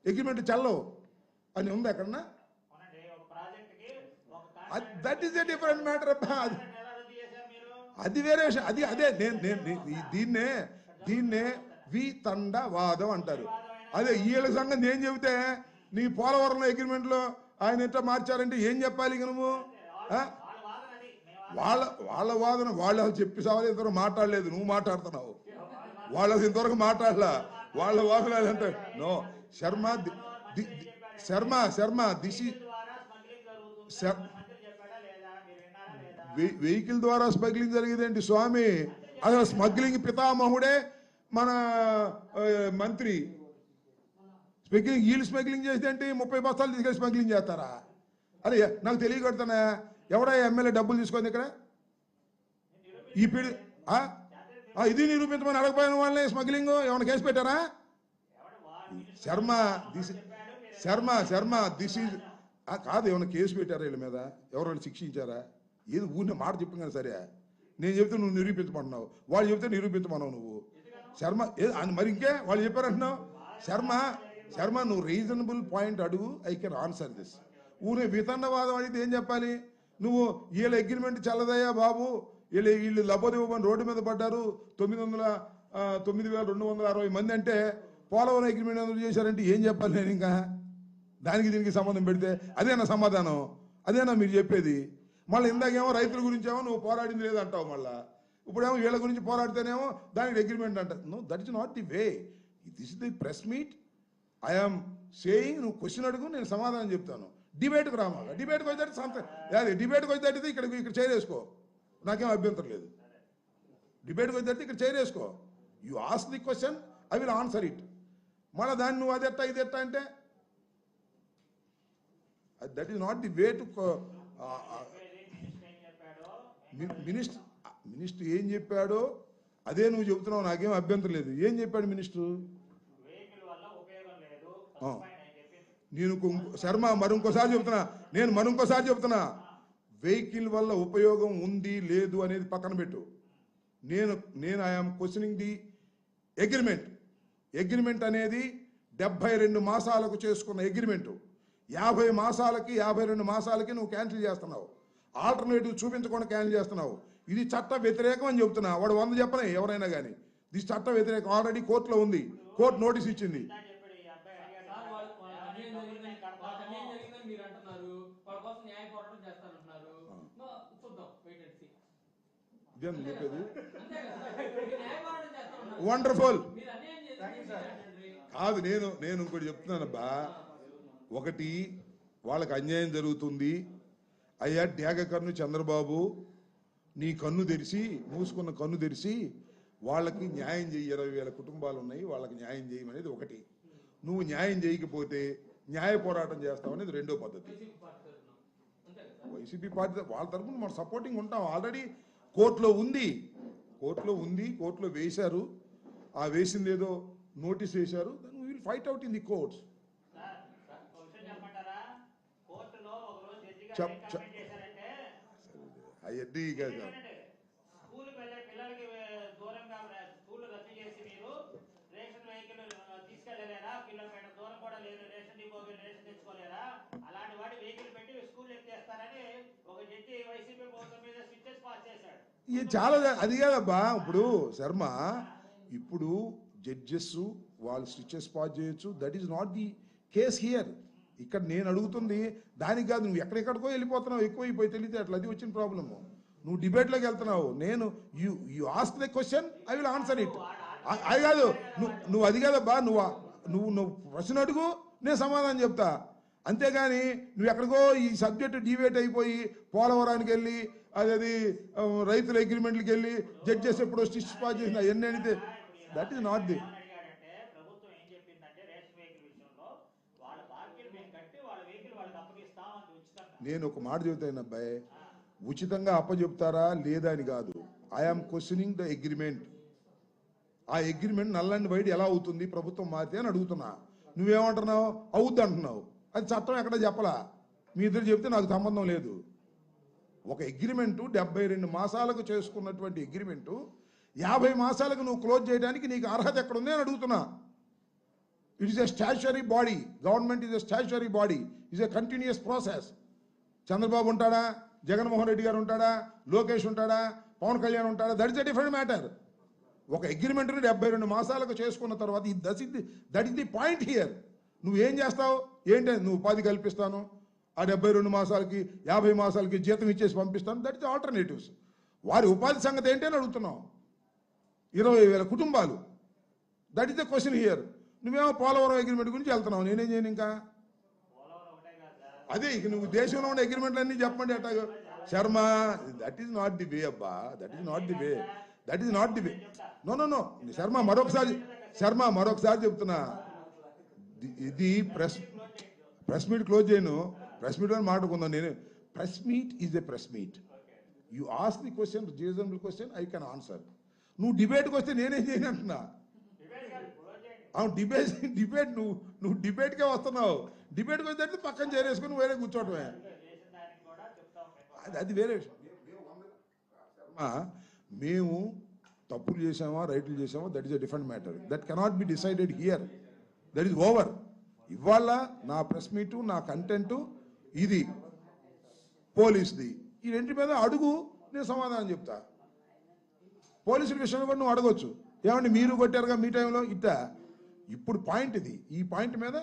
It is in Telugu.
అగ్రిమెంట్ చెల్లవు అని ఉంది ఎక్కడన్నా? That is a different matter అబ్బా. అది వేరే విషయం. అదే దీన్నే వితండవాదం అంటారు. అదే వీళ్ళ సంగతి నేను చెబితే నీ పోలవరంలో అగ్రిమెంట్లో ఆయన ఎట్లా మార్చారంటే ఏం చెప్పాలి ఇక నువ్వు? వాళ్ళ వాదన వాళ్ళు చెప్పి సావాలి. ఇంతవరకు మాట్లాడలేదు, నువ్వు మాట్లాడుతున్నావు. వాళ్ళు ఇంతవరకు మాట్లాడలా. వాళ్ళ వాదన అంటే నో శర్మ దిస్ వెహికల్ ద్వారా స్మగ్లింగ్ జరిగేదేంటి స్వామి? అసలు స్మగ్లింగ్ పితామహుడే మన మంత్రి. వీళ్ళు స్మగ్లింగ్ చేసేదేంటి? 30 బస్తాలు తీసుకెళ్ళి స్మగ్లింగ్ చేస్తారా? అరే నాకు తెలియకడుతున్నా, ఎవడా ఎమ్మెల్యే డబ్బులు తీసుకుంది ఇక్కడ? ఈ పీడి ఇది నిరూపించమని అడగపోయిన వాళ్ళని స్మగ్లింగ్ ఏమైనా కేసు పెట్టారా? శర్మ దిస్ ఈజ్ కాదు. ఏమైనా కేసు పెట్టారా వీళ్ళ మీద? ఎవరైనా శిక్షించారా? ఏది ఊరిని మాట చెప్పిన సరే, నేను చెప్తే నువ్వు నిరూపించమంటున్నావు, వాళ్ళు చెప్తే నిరూపించమన్నావు నువ్వు. శర్మ మరి ఇంకే వాళ్ళు చెప్పారంటున్నావు. శర్మ నువ్వు రీజనబుల్ పాయింట్ అడుగు, ఐ కెన్ ఆన్సర్ దిస్. ఊరే వితండవాదం అడిగితే ఏం చెప్పాలి నువ్వు? వీళ్ళ అగ్రిమెంట్ చల్లదయ్యా బాబు, వీళ్ళు లబ్బోదివ్వమని రోడ్డు మీద పడ్డారు 9,260 మంది అంటే పోలవరం అగ్రిమెంట్ ఎందుకు చేశారంటే ఏం చెప్పాలి నేను? ఇంకా దానికి దీనికి సంబంధం పెడితే అదేనా సమాధానం? అదేనా మీరు చెప్పేది? మళ్ళీ ఇందాకేమో రైతుల గురించేమో నువ్వు పోరాడింది లేదంటావు, మళ్ళా ఇప్పుడేమో వీళ్ళ గురించి పోరాడితేనేమో దానికి అగ్రిమెంట్ అంటారు. No, that is not the way. This is the press meet. I'm saying, నువ్వు క్వశ్చన్ అడుగు, నేను సమాధానం చెప్తాను. డిబేట్కి రామాగా. డిబేట్కి వచ్చేటట్టు డిబేట్కి వచ్చేటట్టు ఇక్కడ చేరేసుకో, నాకేం అభ్యంతరం లేదు. డిబేట్కి వచ్చేటట్టు ఇక్కడ చేరేసుకో. You ask the question, I will answer it. మళ్ళీ దాన్ని నువ్వు అదెట్టా ఇదెట్టా అంటే that is not the way to. Minister ఏం చెప్పాడో అదే నువ్వు చెబుతున్నావు, నాకేం అభ్యంతరం లేదు. ఏం చెప్పాడు మినిస్టర్? నేను శర్మ మరొకసారి చెప్తున్నా, వెహికల్ వల్ల ఉపయోగం ఉంది లేదు అనేది పక్కన పెట్టు. నేను ఐఎమ్ క్వశ్చనింగ్ ది అగ్రిమెంట్ అనేది 72 మాసాలకు చేసుకున్న అగ్రిమెంటు 50 మాసాలకి 52 మాసాలకి నువ్వు క్యాన్సిల్ చేస్తున్నావు. ఆల్టర్నేటివ్ చూపించకుండా క్యాన్సిల్ చేస్తున్నావు. ఇది చట్ట వ్యతిరేకం అని చెప్తున్నా. వాడు 100 చెప్పనే ఎవరైనా కానీ ఇది చట్ట వ్యతిరేకం. ఆల్రెడీ కోర్టులో ఉంది, కోర్టు నోటీస్ ఇచ్చింది. చెప్పేది వండర్ఫుల్ కాదు. నేను ఇంకోటి చెప్తున్నానబ్బా. ఒకటి, వాళ్ళకి అన్యాయం జరుగుతుంది. అయ్యా డ్యాగ కన్ను చంద్రబాబు, నీ కన్ను తెరిచి, మూసుకున్న కన్ను తెరిచి వాళ్ళకి న్యాయం చేయి. 20,000 కుటుంబాలు ఉన్నాయి, వాళ్ళకి న్యాయం చేయమనేది ఒకటి. నువ్వు న్యాయం చేయకపోతే న్యాయ పోరాటం చేస్తామనేది రెండో పద్ధతి. వైసీపీ పార్టీ వాళ్ళ తరఫున మనం సపోర్టింగ్ ఉంటాం. ఆల్రెడీ కోర్టులో ఉంది, కోర్టులో వేశారు. ఆ వేసింది ఏదో నోటీస్ వేశారు. Then we will fight out in the courts. అవన్నీ కాదు. చాలా అది కాదబ్బా. ఇప్పుడు శర్మ, ఇప్పుడు జడ్జెస్ వాళ్ళు స్విచెస్ పాస్ చేయొచ్చు. That is not the case here. ఇక్కడ నేను అడుగుతుంది దానికి కాదు. నువ్వు ఎక్కడెక్కడికో వెళ్ళిపోతున్నావు, ఎక్కువైపోయి తెలియతే అట్లా. అది వచ్చిన ప్రాబ్లము. నువ్వు డిబేట్లోకి వెళ్తున్నావు. నేను you ask the question, I will answer it. అది కాదు, నువ్వు అది కాదబ్బా. నువ్వు ప్రశ్న అడుగు, నేను సమాధానం చెప్తా. అంతేగాని నువ్వు ఎక్కడికో ఈ సబ్జెక్టు డిబేట్ అయిపోయి పోలవరానికి వెళ్ళి అది రైతుల అగ్రిమెంట్లకి వెళ్ళి జడ్జెస్ ఎప్పుడో స్టిచ్ పాస్ చేసిన ఎన్ని అడిగితే దట్ ఈస్ నాట్ ది. నేను ఒక మాట చెబుతాను అబ్బాయి, ఉచితంగా అప్పచెప్తారా లేదా అని కాదు. I am questioning the agreement. ఆ అగ్రిమెంట్ నల్ అండ్ వైడ్ ఎలా అవుతుంది ప్రభుత్వం మారితే అని అడుగుతున్నా. నువ్వేమంటున్నావు? అవుద్ది అంటున్నావు. అది చట్టం ఎక్కడ చెప్పలా. మీ ఇద్దరు చెప్తే నాకు సంబంధం లేదు. ఒక అగ్రిమెంటు 72 మాసాలకు చేసుకున్నటువంటి అగ్రిమెంటు 50 మాసాలకు నువ్వు క్లోజ్ చేయడానికి నీకు అర్హత ఎక్కడుంది అని అడుగుతున్నా. It is a statutory body. Government is a statutory body. It is a continuous process. Chandrababu ఉంటాడా, జగన్మోహన్ రెడ్డి గారు ఉంటాడా, లోకేష్ ఉంటాడా, పవన్ కళ్యాణ్ ఉంటాడా, that is a different matter. ఒక అగ్రిమెంట్ని 72 మాసాలకు చేసుకున్న తర్వాత that is the point here. నువ్వు ఏం చేస్తావు ఏంటి, నువ్వు ఉపాధి కల్పిస్తాను, ఆ 72 మాసాలకి 50 మాసాలకి జీతం ఇచ్చేసి పంపిస్తాను, దట్ ఇస్ ఆల్టర్నేటివ్స్. వారి ఉపాధి సంగతి ఏంటి అని అడుగుతున్నావు. 20,000 కుటుంబాలు, that is the question here. నువ్వేమో పోలవరం అగ్రిమెంట్ గురించి వెళ్తున్నావు, నేనేం చేయను ఇంకా. అదే ఇక నువ్వు దేశంలో ఉన్న అగ్రిమెంట్లన్నీ చెప్పండి అట్టాగా. Sharma, that is not the way అబ్బా, that is not the way, that is not the way. No no no Sharma, మరొకసారి చెప్తున్నా, ఇది ప్రెస్ మీట్ క్లోజ్ చేయను. ప్రెస్ మీట్ అని మాట్లాడుకుందాం. నేను press meet is a press meet. You ask the question, reasonable question, I can answer. నువ్వు డిబేట్కి వస్తే నేనేం చేయను అంటున్నా. అవును, డిబేట్ నువ్వు డిబేట్కే వస్తున్నావు. డిబేట్కి వస్తే పక్కన చేరేసుకుని వేరే కూర్చోవటమే, అది వేరే విషయం. మేము తప్పులు చేసామా రైట్లు చేసామా, that is a different matter. That cannot be decided here. That is over. ఇవాళ నా ప్రెస్ మీటు, నా కంటెంట్ ఇది, పోలీస్ది, ఈ రెంటి మీద అడుగు, నేను సమాధానం చెప్తా. పోలీసుల విషయంలో కూడా నువ్వు అడగొచ్చు, ఏమండి మీరు కొట్టారుగా మీ టైంలో ఇట్టా. ఇప్పుడు పాయింట్ ఇది, ఈ పాయింట్ మీద